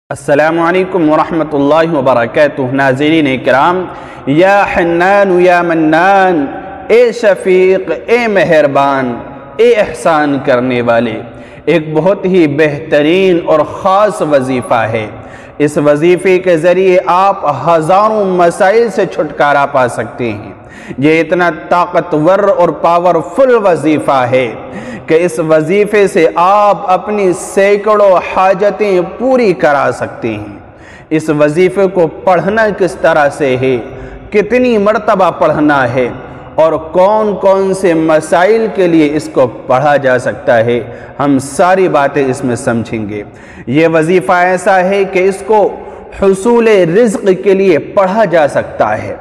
السلام علیکم ورحمۃ اللہ وبرکاتہ۔ ناظرین کرام، یا حنان یا منان، اے شفیق، اے مہربان، اے احسان کرنے والے، ایک بہت ہی بہترین اور خاص وظیفہ ہے۔ اس وظیفے کے ذریعے آپ ہزاروں مسائل سے چھٹکارا پا سکتے ہیں۔ یہ اتنا طاقتور اور پاورفل وظیفہ ہے کہ اس وظیفے سے آپ اپنی سینکڑوں حاجتیں پوری کرا سکتے ہیں۔ اس وظیفے کو پڑھنا کس طرح سے ہے، کتنی مرتبہ پڑھنا ہے اور کون کون سے مسائل کے لیے اس کو پڑھا جا سکتا ہے، ہم ساری باتیں اس میں سمجھیں گے۔ یہ وظیفہ ایسا ہے کہ اس کو حصول رزق کے لیے پڑھا جا سکتا ہے،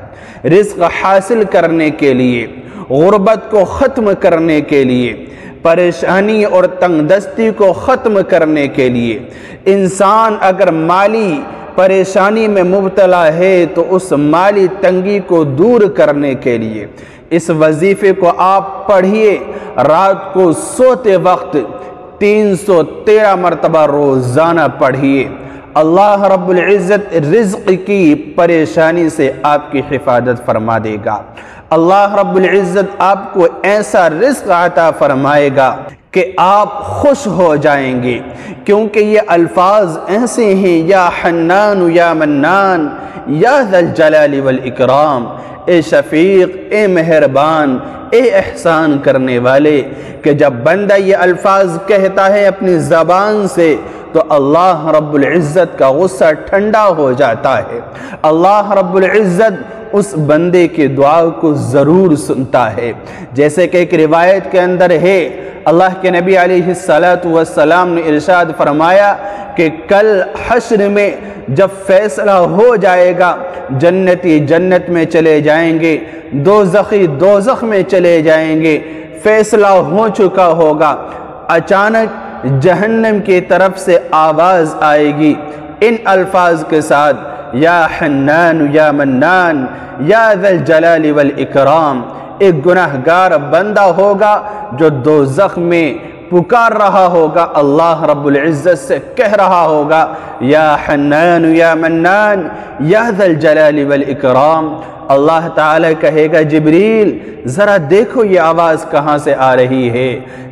رزق حاصل کرنے کے لیے، غربت کو ختم کرنے کے لیے، پریشانی اور تنگ دستی کو ختم کرنے کے لیے۔ انسان اگر مالی پریشانی میں مبتلا ہے تو اس مالی تنگی کو دور کرنے کے لیے اس وظیفے کو آپ پڑھیے۔ رات کو سوتے وقت 313 مرتبہ روزانہ پڑھیے۔ اللہ رب العزت رزق کی پریشانی سے آپ کی حفاظت فرما دے گا۔ اللہ رب العزت آپ کو ایسا رزق عطا فرمائے گا کہ آپ خوش ہو جائیں گے، کیونکہ یہ الفاظ ایسے ہیں، یا حنان یا منان یا ذا الجلال والاکرام، اے شفیق، اے مہربان، اے احسان کرنے والے، کہ جب بندہ یہ الفاظ کہتا ہے اپنی زبان سے تو اللہ رب العزت کا غصہ ٹھنڈا ہو جاتا ہے۔ اللہ رب العزت اس بندے کی دعا کو ضرور سنتا ہے۔ جیسے کہ ایک روایت کے اندر ہے، اللہ کے نبی علیہ السلام نے ارشاد فرمایا کہ کل حشر میں جب فیصلہ ہو جائے گا، جنتی جنت میں چلے جائیں گے، دوزخی دوزخ میں چلے جائیں گے، فیصلہ ہو چکا ہوگا، اچانک جہنم کی طرف سے آواز آئے گی ان الفاظ کے ساتھ، یا حنان یا منان یا ذا الجلال والاکرام۔ ایک گناہگار بندہ ہوگا جو دوزخ میں پکار رہا ہوگا، اللہ رب العزت سے کہہ رہا ہوگا، یا حنان یا منان یا ذا الجلال والاکرام۔ اللہ تعالیٰ کہے گا، جبریل ذرا دیکھو یہ آواز کہاں سے آ رہی ہے۔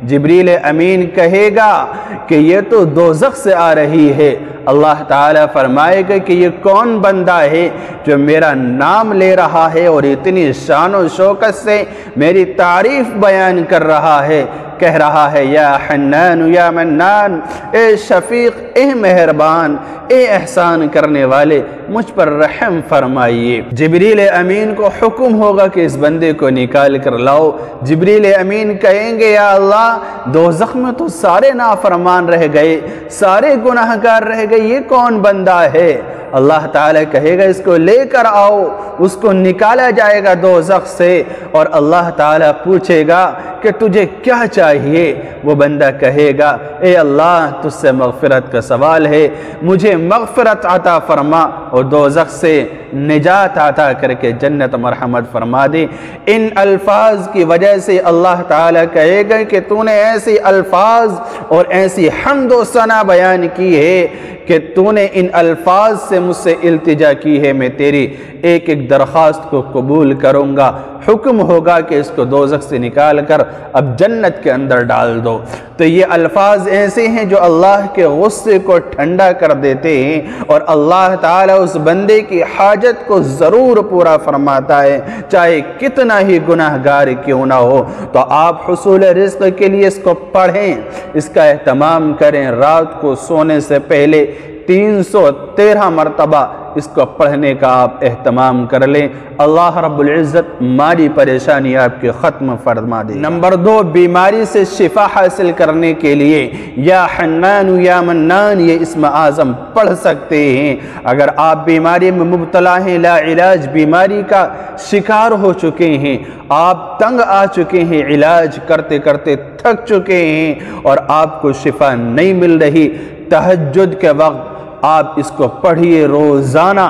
جبریل امین کہے گا کہ یہ تو دوزخ سے آ رہی ہے۔ اللہ تعالیٰ فرمائے گا کہ یہ کون بندہ ہے جو میرا نام لے رہا ہے اور اتنی شان و شوکت سے میری تعریف بیان کر رہا ہے، کہہ رہا ہے، یا حنان یا منان، اے شفیق، اے مہربان، اے احسان کرنے والے، مجھ پر رحم فرمائیے۔ جبریل امین کو حکم ہوگا کہ اس بندے کو نکال کر لاؤ۔ جبریل امین کہیں گے، یا اللہ، دوزخ میں تو سارے نافرمان رہ گئے، سارے گناہگار رہ گئے، یہ کون بندہ ہے؟ اللہ تعالیٰ کہے گا، اس کو لے کر آؤ۔ اس کو نکالا جائے گا دوزخ سے اور اللہ تعالیٰ پوچھے گا کہ تجھے کیا چاہیے؟ وہ بندہ کہے گا، اے اللہ، تجھ سے مغفرت کا سوال ہے، مجھے مغفرت عطا فرما اور دوزخ سے نجات عطا کر کے جنت مرحمت فرما دے۔ ان الفاظ کی وجہ سے اللہ تعالیٰ کہے گا کہ تو نے ایسی الفاظ اور ایسی حمد و ثنا بیان کی ہے کہ تو نے ان الفاظ سے مجھ سے التجا کی ہے، میں تیری ایک ایک درخواست کو قبول کروں گا۔ حکم ہوگا کہ اس کو دوزخ سے نکال کر اب جنت کے اندر ڈال دو۔ تو یہ الفاظ ایسے ہیں جو اللہ کے غصے کو ٹھنڈا کر دیتے ہیں اور اللہ تعالیٰ اس بندے کی حاجت کو ضرور پورا فرماتا ہے، چاہے کتنا ہی گناہگار کیوں نہ ہو۔ تو آپ حصول رزق کے لیے اس کو پڑھیں، اس کا اہتمام کریں۔ رات کو سونے سے پہلے 313 مرتبہ اس کو پڑھنے کا آپ اہتمام کر لیں۔ اللہ رب العزت مالی پریشانی آپ کے ختم فرما دے۔ نمبر 2، بیماری سے شفا حاصل کرنے کے لیے یا حنان یا منان یہ اسم اعظم پڑھ سکتے ہیں۔ اگر آپ بیماری میں مبتلا ہیں، لا علاج بیماری کا شکار ہو چکے ہیں، آپ تنگ آ چکے ہیں، علاج کرتے کرتے تھک چکے ہیں اور آپ کو شفا نہیں مل رہی، تہجد کے وقت آپ اس کو پڑھیے۔ روزانہ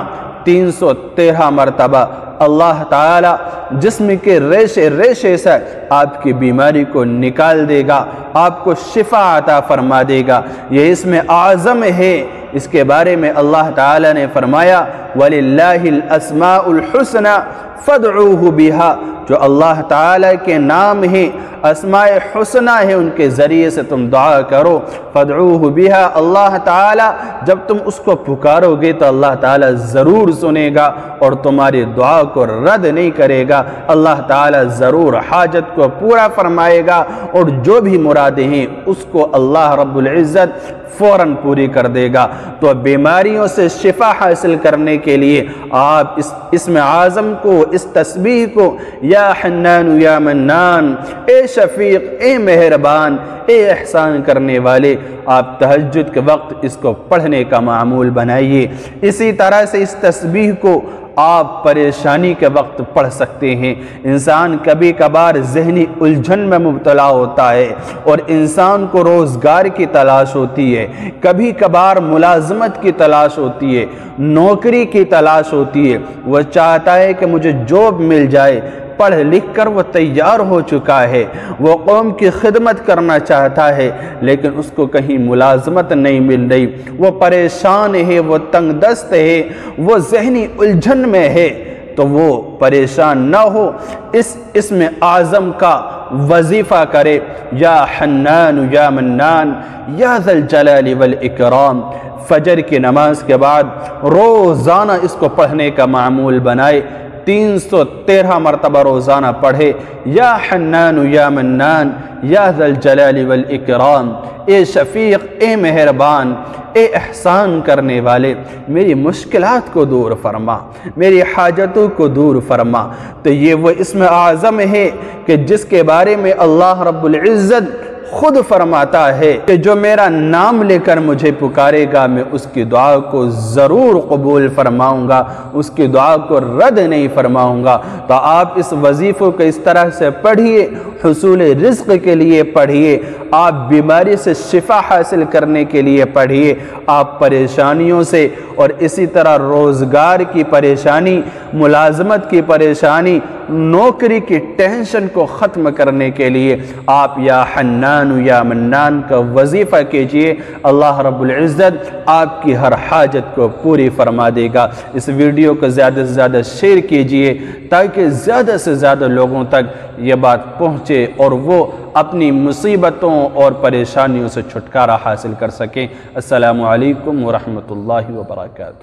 313 مرتبہ اللہ تعالی جسم کے ریشے ریشے سے آپ کی بیماری کو نکال دے گا، آپ کو شفا عطا فرما دے گا۔ یہ اسم اعظم ہے، اس کے بارے میں اللہ تعالی نے فرمایا وَلِلَّهِ الْأَسْمَاءُ الْحُسْنَى فَادْعُوهُ بِهَا، جو اللہ تعالی کے نام ہیں، اسماء حسنہ ہے، ان کے ذریعے سے تم دعا کرو۔ فَادْعُوهُ بِهَا، اللہ تعالی جب تم اس کو پکارو گے تو اللہ تعالی ضرور سنے گا اور تمہاری دعا کو رد نہیں کرے گا، اللہ تعالی ضرور حاجت کو پورا فرمائے گا، اور جو بھی مرادیں ہیں اس کو اللہ رب العزت فوراً پوری کر دے گا۔ تو بیماریوں سے شفا حاصل کرنے کے لیے آپ اس اسم اعظم کو، اس تسبیح کو، یا حنان یا منان، اے شفیق، اے مہربان، اے احسان کرنے والے، آپ تہجد کے وقت اس کو پڑھنے کا معمول بنائیے۔ اسی طرح سے اس تسبیح کو آپ پریشانی کے وقت پڑھ سکتے ہیں۔ انسان کبھی کبھار ذہنی الجھن میں مبتلا ہوتا ہے اور انسان کو روزگار کی تلاش ہوتی ہے، کبھی کبھار ملازمت کی تلاش ہوتی ہے، نوکری کی تلاش ہوتی ہے، وہ چاہتا ہے کہ مجھے جاب مل جائے، پڑھ لکھ کر وہ تیار ہو چکا ہے، وہ قوم کی خدمت کرنا چاہتا ہے، لیکن اس کو کہیں ملازمت نہیں مل رہی، وہ پریشان ہے، وہ تنگ دست ہے، وہ ذہنی الجھن میں ہے، تو وہ پریشان نہ ہو، اس اسم اعظم کا وظیفہ کرے، یا حنان یا منان یا ذا الجلال والاکرام۔ فجر کی نماز کے بعد روزانہ اس کو پڑھنے کا معمول بنائے، 313 مرتبہ روزانہ پڑھے، یا حنان یا منان یا ذا الجلال والاکرام، اے شفیق، اے مہربان، اے احسان کرنے والے، میری مشکلات کو دور فرما، میری حاجتوں کو دور فرما۔ تو یہ وہ اسم اعظم ہے کہ جس کے بارے میں اللہ رب العزت خود فرماتا ہے کہ جو میرا نام لے کر مجھے پکارے گا میں اس کی دعا کو ضرور قبول فرماؤں گا، اس کی دعا کو رد نہیں فرماؤں گا۔ تو آپ اس وظیفے کو اس طرح سے پڑھیے، حصول رزق کے لیے پڑھیے، آپ بیماری سے شفا حاصل کرنے کے لیے پڑھیے، آپ پریشانیوں سے اور اسی طرح روزگار کی پریشانی، ملازمت کی پریشانی، نوکری کی ٹینشن کو ختم کرنے کے لیے آپ یا حنان یا منان کا وظیفہ کیجئے، اللہ رب العزت آپ کی ہر حاجت کو پوری فرما دے گا۔ اس ویڈیو کو زیادہ سے زیادہ شیئر کیجئے تاکہ زیادہ سے زیادہ لوگوں تک یہ بات پہنچے اور وہ اپنی مصیبتوں اور پریشانیوں سے چھٹکارا حاصل کر سکیں۔ السلام علیکم ورحمۃ اللہ وبرکاتہ۔